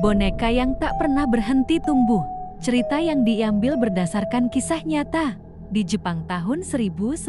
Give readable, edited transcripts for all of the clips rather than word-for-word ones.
boneka yang tak pernah berhenti tumbuh. Cerita yang diambil berdasarkan kisah nyata di Jepang tahun 1958.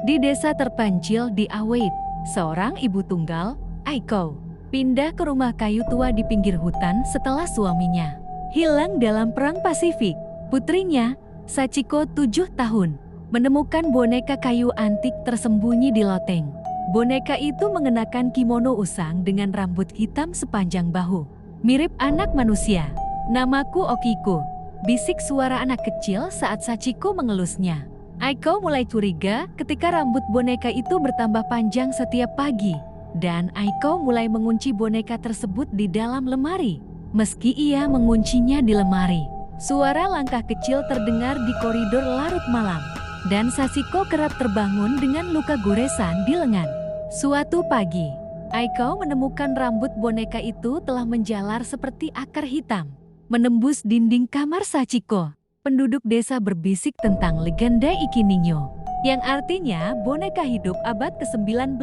Di desa terpencil di Await, seorang ibu tunggal, Aiko, pindah ke rumah kayu tua di pinggir hutan setelah suaminya hilang dalam Perang Pasifik. Putrinya, Sachiko 7 tahun, menemukan boneka kayu antik tersembunyi di loteng. Boneka itu mengenakan kimono usang dengan rambut hitam sepanjang bahu. Mirip anak manusia. "Namaku Okiko," bisik suara anak kecil saat Sachiko mengelusnya. Aiko mulai curiga ketika rambut boneka itu bertambah panjang setiap pagi. Dan Aiko mulai mengunci boneka tersebut di dalam lemari. Meski ia menguncinya di lemari, suara langkah kecil terdengar di koridor larut malam. Dan Sachiko kerap terbangun dengan luka goresan di lengan. Suatu pagi, Aiko menemukan rambut boneka itu telah menjalar seperti akar hitam, menembus dinding kamar Sachiko. Penduduk desa berbisik tentang legenda Ikininyo, yang artinya boneka hidup abad ke-19.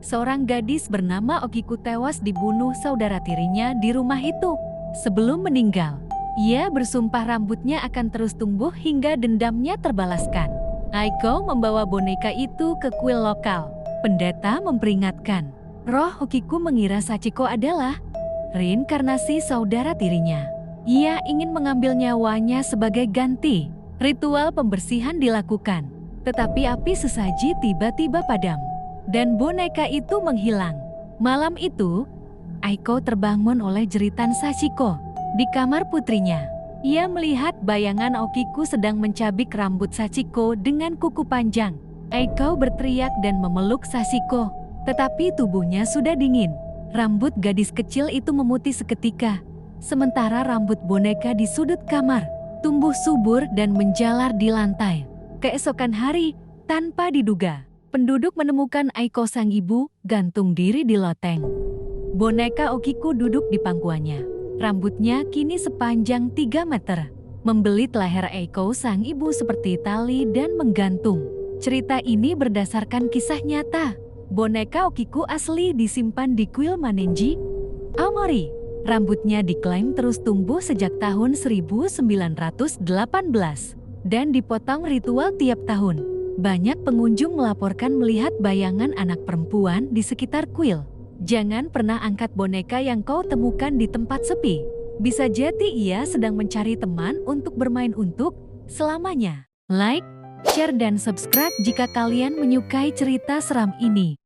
Seorang gadis bernama Okiku tewas dibunuh saudara tirinya di rumah itu. Sebelum meninggal, ia bersumpah rambutnya akan terus tumbuh hingga dendamnya terbalaskan. Aiko membawa boneka itu ke kuil lokal. Pendeta memperingatkan, roh Okiku mengira Sachiko adalah reinkarnasi saudara tirinya. Ia ingin mengambil nyawanya sebagai ganti. Ritual pembersihan dilakukan, tetapi api sesaji tiba-tiba padam dan boneka itu menghilang. Malam itu, Aiko terbangun oleh jeritan Sachiko di kamar putrinya. Ia melihat bayangan Okiku sedang mencabik rambut Sachiko dengan kuku panjang. Aiko berteriak dan memeluk Sachiko, tetapi tubuhnya sudah dingin. Rambut gadis kecil itu memutih seketika, sementara rambut boneka di sudut kamar tumbuh subur dan menjalar di lantai. Keesokan hari, tanpa diduga, penduduk menemukan Aiko sang ibu gantung diri di loteng. Boneka Okiku duduk di pangkuannya. Rambutnya kini sepanjang 3 meter, membelit leher Aiko sang ibu seperti tali dan menggantung. Cerita ini berdasarkan kisah nyata. Boneka Okiku asli disimpan di kuil Manenji, Aomori. Rambutnya diklaim terus tumbuh sejak tahun 1918 dan dipotong ritual tiap tahun. Banyak pengunjung melaporkan melihat bayangan anak perempuan di sekitar kuil. Jangan pernah angkat boneka yang kau temukan di tempat sepi. Bisa jadi ia sedang mencari teman untuk bermain untuk selamanya. Like, share dan subscribe jika kalian menyukai cerita seram ini.